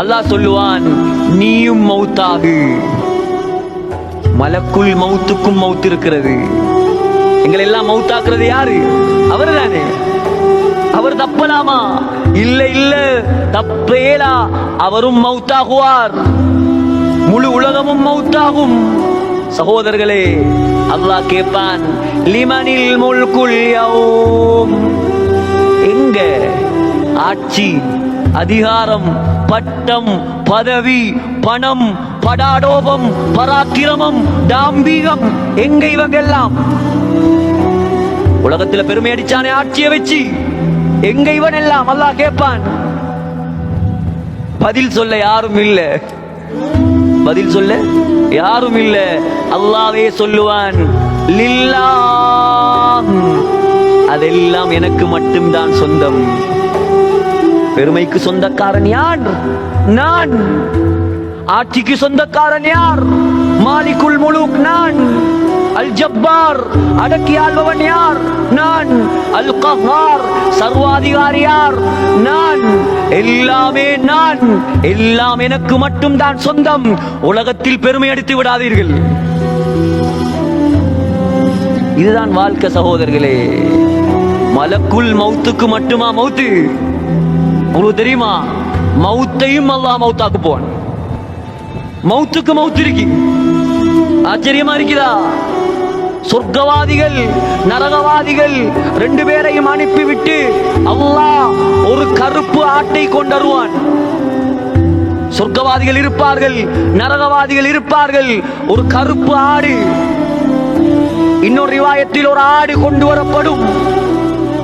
அல்லாஹ் சொல்லுவான், நீயும் மௌத்தாகு. மலக்குல் மௌத்துக்கும் மௌத் இருக்கிறது. எங்களை எல்லாம் மௌத்தாக்குறது யாரு? அவர் தானே. அவர் தப்பலாமா? இல்ல இல்ல, தப்பேலா. அவரும் மௌத்தாகுவார், முழு உலகமும் மௌத்தாகும். சகோதரர்களே, அல்லாஹ் கேட்பான், லிமனில் முல்குல் யௌம். எங்க ஆட்சி, அதிகாரம், பட்டம், பதவி, பணம், படாடோபம், பராக்கிரமம், தாம்பீகம், எங்க இவங்க எல்லாம்? உலகத்துல பெருமை அடிச்சானே ஆட்சியை வச்சு, எங்க இவன் எல்லாம்? அல்லாஹ் கேட்பான். பதில் சொல்ல யாரும் இல்ல, பதில் சொல்ல யாரும் இல்ல. அல்லாஹ்வே சொல்லுவான், லில்லாஹ், அதெல்லாம் எனக்கு மட்டும்தான் சொந்தம். பெருமைக்கு சொந்தக்காரன் யார்? நான். ஆட்சிக்கு சொந்தக்காரன் யார்? மாலிகுல் முலூக் நான். அல் ஜப்பார், அடக்கி ஆள்பவன் யார்? நான். அல் கஹ்ஹார், சர்வாதிகாரி யார்? நான். எல்லாமே நான். எல்லாம் எனக்கு மட்டும்தான் சொந்தம். உலகத்தில் பெருமை அடித்து விடாதீர்கள். இதுதான் வாழ்க்கை சகோதரர்களே. மலக்குல் மௌத்துக்கு மட்டுமா மௌத்து? உங்களுக்கு தெரியுமா? மௌத்தையும் அல்லாஹ் மௌத்தாக்கு போவான். மௌத்துக்கு மௌத்து இருக்கு. ஆச்சரியமா இருக்குதா? சொர்க்கவாதிகள் நரகவாதிகள் ரெண்டு பேரையும் அனுப்பிவிட்டு அல்லாஹ் ஒரு கருப்பு ஆட்டை கொண்டு வருவான். சொர்க்கவாதிகள் இருப்பார்கள், நரகவாதிகள் இருப்பார்கள். ஒரு கருப்பு ஆடு, இன்னொரு ரிவாயத்தில் ஒரு ஆடு கொண்டு வரப்படும்.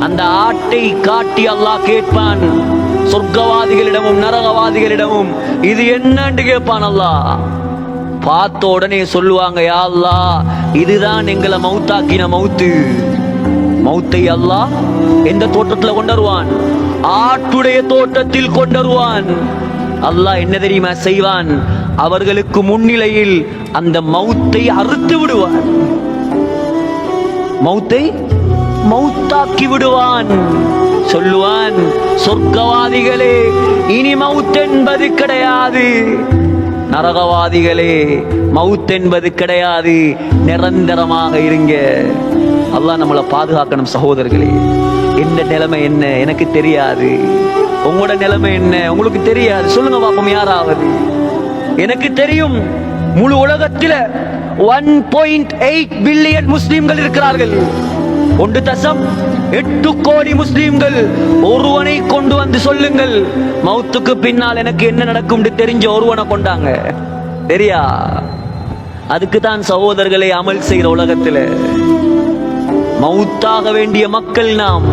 அந்த ஆட்டை காட்டி அல்லாஹ் கேட்பான் சொர்க்கவாதிகளிடமும் நரகவாதிகளிடமும், இது என்னன்னு கேட்பான் அல்லாஹ். பார்த்த உடனே சொல்லுவாங்க, யா அல்லாஹ், இதுதான் எங்களை மௌத்தாக்கின மௌத்து. மௌத்தை அல்லாஹ் எந்த தோட்டத்துல கொண்டருவான்? ஆட்டுடைய தோட்டத்தில் கொண்டருவான். அல்லாஹ் என்ன தெரியுமா செய்வான்? அவர்களுக்கு முன்னிலையில் அந்த மௌத்தை அறுத்து விடுவான். மௌத்தை மௌத்தாக்கி விடுவான். சொல்லுவான், சொர்க்கவாதிகளே, இனி மௌத் என்பது கிடையாது. நரகவாதிகளே, மௌத் என்பது கிடையாது, நிரந்தரமாக இருங்க. அல்லாஹ் நம்மளை பாதுகாக்கணும் சகோதரர்களே. எந்த நிலைமை என்ன எனக்கு தெரியாது, உங்களோட நிலைமை என்ன உங்களுக்கு தெரியாது. சொல்லுங்க பாப்போம் யாராவது. எனக்கு தெரியும், முழு உலகத்தில் 1.8 பில்லியன் முஸ்லிம்கள் இருக்கிறார்கள். 1.8 கோடி முஸ்லிம்கள். ஒருவனை கொண்டு வந்து சொல்லுங்கள், மௌத்துக்கு பின்னால் எனக்கு என்ன நடக்கும் தெரிஞ்ச ஒருவனை கொண்டாங்க. தெரியா? அதுக்கு தான் சகோதரர்களை அமல் செய்கிற உலகத்தில் மௌத்தாக வேண்டிய மக்கள் நாம்.